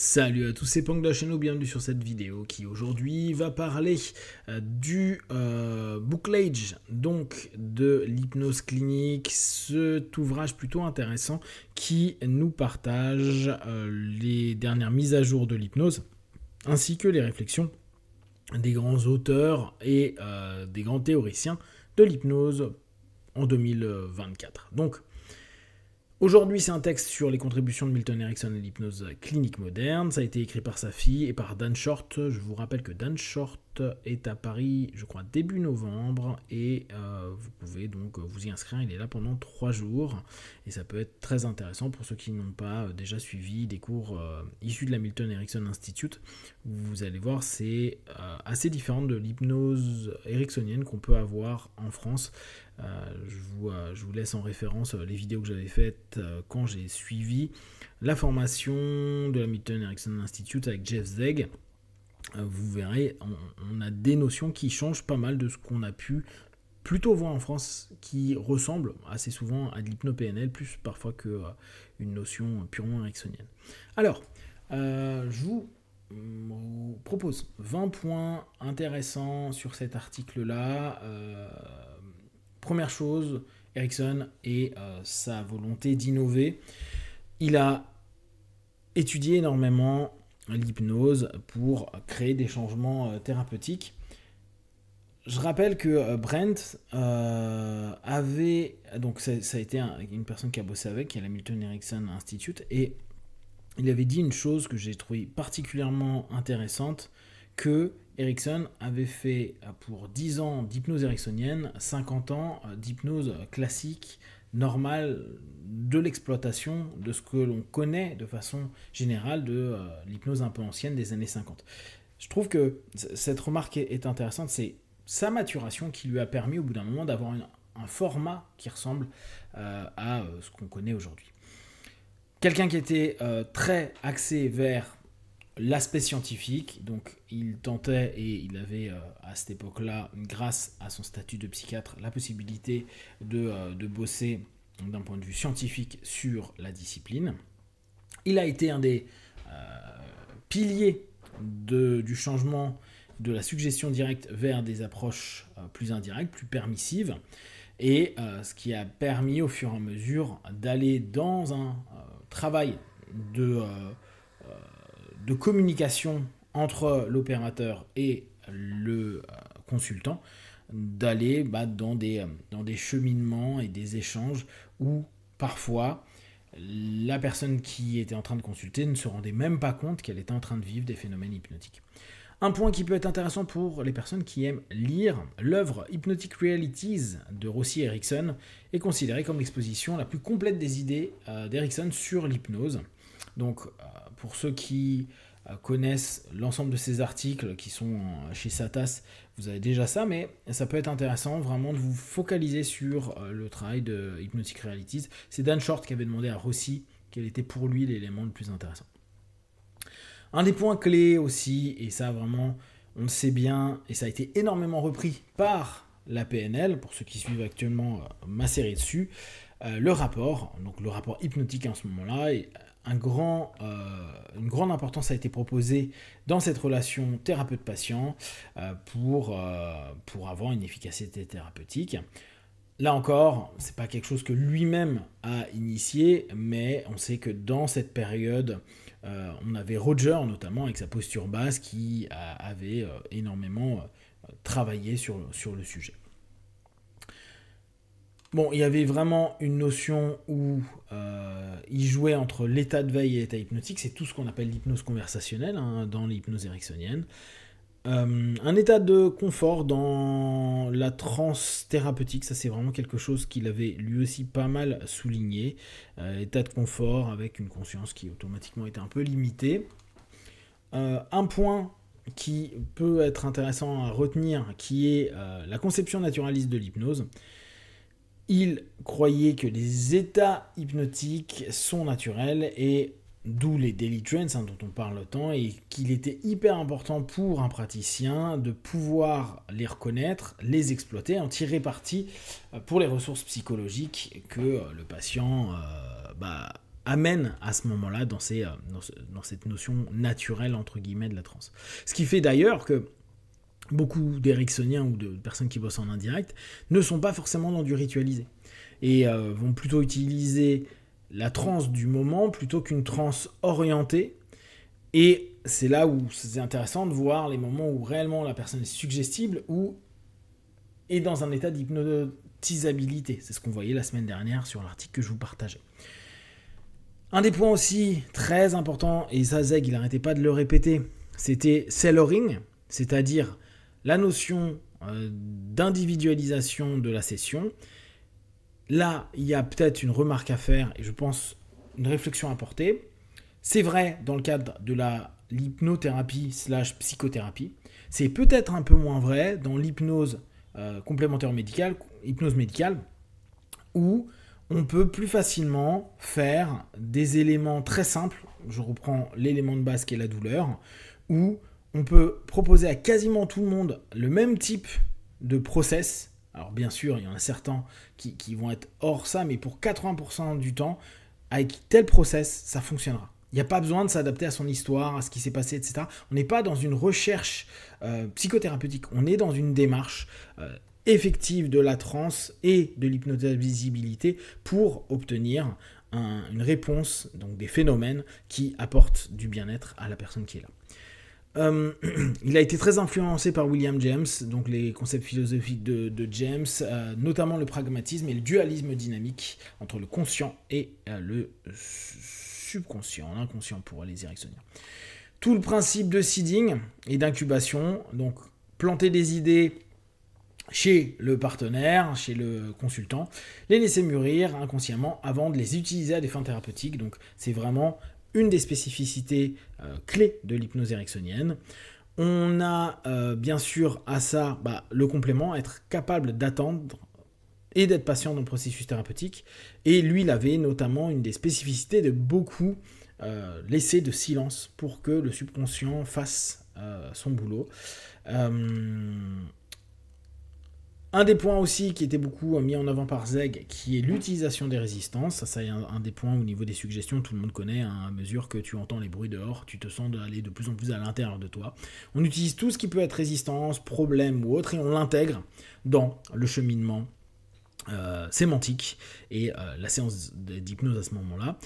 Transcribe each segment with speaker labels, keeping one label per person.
Speaker 1: Salut à tous, c'est Pang de la chaîne, bienvenue sur cette vidéo qui aujourd'hui va parler du bouclage, donc de l'hypnose clinique, cet ouvrage plutôt intéressant qui nous partage les dernières mises à jour de l'hypnose ainsi que les réflexions des grands auteurs et des grands théoriciens de l'hypnose en 2024. Donc, aujourd'hui, c'est un texte sur les contributions de Milton Erickson à l'hypnose clinique moderne. Ça a été écrit par sa fille et par Dan Short. Je vous rappelle que Dan Short est à Paris, je crois, début novembre. Et vous pouvez donc vous y inscrire. Il est là pendant 3 jours. Et ça peut être très intéressant pour ceux qui n'ont pas déjà suivi des cours issus de la Milton Erickson Institute. Vous allez voir, c'est assez différent de l'hypnose ericksonienne qu'on peut avoir en France. Je vous laisse en référence les vidéos que j'avais faites quand j'ai suivi la formation de la Milton Erickson Institute avec Jeff Zeig. Vous verrez, on a des notions qui changent pas mal de ce qu'on a pu plutôt voir en France, qui ressemble assez souvent à de l'hypno-PNL, plus parfois qu'une notion purement ericksonienne. Alors, je vous propose 20 points intéressants sur cet article-là. Première chose, Erickson et sa volonté d'innover. Il a étudié énormément l'hypnose pour créer des changements thérapeutiques. Je rappelle que Brent avait... Donc ça a été une personne qui a bossé avec, qui est la Milton Erickson Institute, et il avait dit une chose que j'ai trouvée particulièrement intéressante, que Erickson avait fait pour 10 ans d'hypnose ericksonienne, 50 ans d'hypnose classique, normale, de l'exploitation de ce que l'on connaît de façon générale de l'hypnose un peu ancienne des années 50. Je trouve que cette remarque est intéressante, c'est sa maturation qui lui a permis au bout d'un moment d'avoir un format qui ressemble à ce qu'on connaît aujourd'hui. Quelqu'un qui était très axé vers l'aspect scientifique, donc il tentait et il avait à cette époque-là, grâce à son statut de psychiatre, la possibilité de bosser d'un point de vue scientifique sur la discipline. Il a été un des piliers du changement de la suggestion directe vers des approches plus indirectes, plus permissives, et ce qui a permis au fur et à mesure d'aller dans un travail de communication entre l'opérateur et le consultant, d'aller dans des cheminements et des échanges où parfois la personne qui était en train de consulter ne se rendait même pas compte qu'elle était en train de vivre des phénomènes hypnotiques. Un point qui peut être intéressant pour les personnes qui aiment lire, l'œuvre Hypnotic Realities de Rossi Erickson est considérée comme l'exposition la plus complète des idées d'Erickson sur l'hypnose. Donc, pour ceux qui connaissent l'ensemble de ces articles qui sont chez Satas, vous avez déjà ça, mais ça peut être intéressant vraiment de vous focaliser sur le travail de Hypnotic Realities. C'est Dan Short qui avait demandé à Rossi quel était pour lui l'élément le plus intéressant. Un des points clés aussi, et ça vraiment on le sait bien, et ça a été énormément repris par la PNL, pour ceux qui suivent actuellement ma série dessus, le rapport hypnotique en ce moment-là, et une grande importance a été proposée dans cette relation thérapeute-patient pour avoir une efficacité thérapeutique. Là encore, c'est pas quelque chose que lui-même a initié, mais on sait que dans cette période, on avait Roger notamment avec sa posture basse qui avait énormément travaillé sur le sujet. Bon, il y avait vraiment une notion où il jouait entre l'état de veille et l'état hypnotique. C'est tout ce qu'on appelle l'hypnose conversationnelle dans l'hypnose ericksonienne. Un état de confort dans la transe thérapeutique, ça c'est vraiment quelque chose qu'il avait lui aussi pas mal souligné. État de confort avec une conscience qui automatiquement était un peu limitée. Un point qui peut être intéressant à retenir, qui est la conception naturaliste de l'hypnose. Il croyait que les états hypnotiques sont naturels et d'où les daily trance dont on parle tant, et qu'il était hyper important pour un praticien de pouvoir les reconnaître, les exploiter, en tirer parti pour les ressources psychologiques que le patient amène à ce moment-là dans cette notion naturelle, entre guillemets, de la transe. Ce qui fait d'ailleurs que beaucoup d'éricksoniens ou de personnes qui bossent en indirect ne sont pas forcément dans du ritualisé et vont plutôt utiliser la transe du moment plutôt qu'une transe orientée. Et c'est là où c'est intéressant de voir les moments où réellement la personne est suggestible ou est dans un état d'hypnotisabilité. C'est ce qu'on voyait la semaine dernière sur l'article que je vous partageais. Un des points aussi très importants, et ça Zeg il n'arrêtait pas de le répéter, c'était cellaring, c'est-à-dire la notion d'individualisation de la session. Là, il y a peut-être une remarque à faire et je pense une réflexion à porter. C'est vrai dans le cadre de l'hypnothérapie / psychothérapie. C'est peut-être un peu moins vrai dans l'hypnose complémentaire médicale, hypnose médicale, où on peut plus facilement faire des éléments très simples. Je reprends l'élément de base qui est la douleur, où on peut proposer à quasiment tout le monde le même type de process. Alors bien sûr, il y en a certains qui vont être hors ça, mais pour 80% du temps, avec tel process, ça fonctionnera. Il n'y a pas besoin de s'adapter à son histoire, à ce qui s'est passé, etc. On n'est pas dans une recherche psychothérapeutique, on est dans une démarche effective de la transe et de l'hypnotisabilité pour obtenir une réponse, donc des phénomènes qui apportent du bien-être à la personne qui est là. Il a été très influencé par William James, donc les concepts philosophiques de James, notamment le pragmatisme et le dualisme dynamique entre le conscient et le subconscient, l'inconscient pour les Ericksoniens. Tout le principe de seeding et d'incubation, donc planter des idées chez le partenaire, chez le consultant, les laisser mûrir inconsciemment avant de les utiliser à des fins thérapeutiques. Donc c'est vraiment une des spécificités clés de l'hypnose ericksonienne. On a bien sûr à ça le complément, être capable d'attendre et d'être patient dans le processus thérapeutique. Et lui, il avait notamment une des spécificités de beaucoup laisser de silence pour que le subconscient fasse son boulot. Un des points aussi qui était beaucoup mis en avant par Zeg, qui est l'utilisation des résistances. Ça, c'est un des points au niveau des suggestions, tout le monde connaît, à mesure que tu entends les bruits dehors, tu te sens aller de plus en plus à l'intérieur de toi. On utilise tout ce qui peut être résistance, problème ou autre, et on l'intègre dans le cheminement sémantique et la séance d'hypnose à ce moment-là.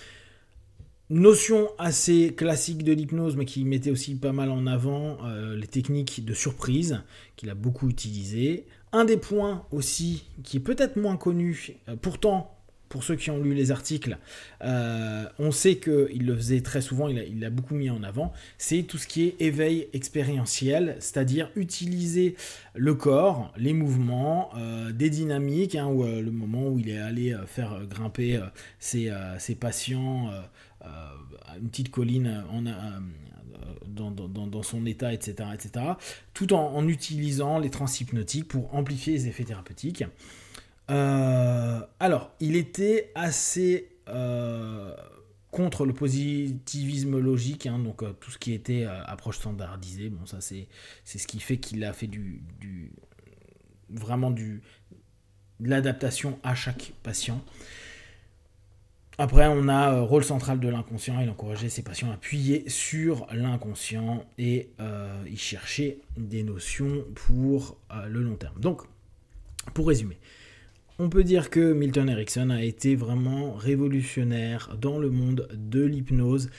Speaker 1: Notion assez classique de l'hypnose, mais qui mettait aussi pas mal en avant les techniques de surprise, qu'il a beaucoup utilisées. Un des points aussi, qui est peut-être moins connu, pourtant, pour ceux qui ont lu les articles, on sait qu'il le faisait très souvent, il l'a beaucoup mis en avant, c'est tout ce qui est éveil expérientiel, c'est-à-dire utiliser le corps, les mouvements, des dynamiques, ou le moment où il est allé faire grimper ses patients à une petite colline dans son état, etc., tout en utilisant les trans hypnotiques pour amplifier les effets thérapeutiques. Alors, il était assez contre le positivisme logique, donc tout ce qui était approche standardisée. Bon, ça c'est ce qui fait qu'il a fait vraiment de l'adaptation à chaque patient. Après, on a rôle central de l'inconscient. Il encourageait ses patients à appuyer sur l'inconscient et il cherchait des notions pour le long terme. Donc, pour résumer, on peut dire que Milton Erickson a été vraiment révolutionnaire dans le monde de l'hypnose,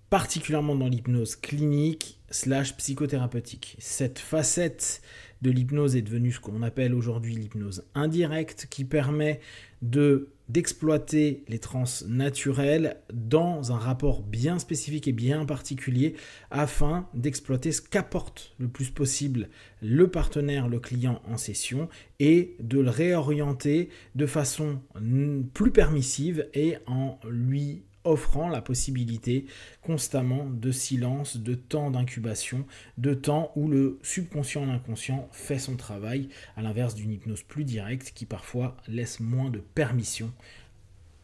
Speaker 1: particulièrement dans l'hypnose clinique / psychothérapeutique. Cette facette de l'hypnose est devenue ce qu'on appelle aujourd'hui l'hypnose indirecte, qui permet d'exploiter les trans naturelles dans un rapport bien spécifique et bien particulier afin d'exploiter ce qu'apporte le plus possible le partenaire, le client en session et de le réorienter de façon plus permissive et en lui offrant la possibilité constamment de silence, de temps d'incubation, de temps où le subconscient et l'inconscient fait son travail, à l'inverse d'une hypnose plus directe qui parfois laisse moins de permission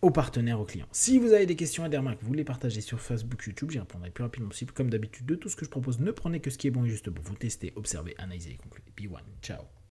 Speaker 1: au partenaire, au client. Si vous avez des questions et des remarques, vous les partagez sur Facebook, YouTube, j'y répondrai plus rapidement possible. Comme d'habitude, de tout ce que je propose, ne prenez que ce qui est bon et juste pour vous tester, observer, analyser et conclure. Be one. Ciao.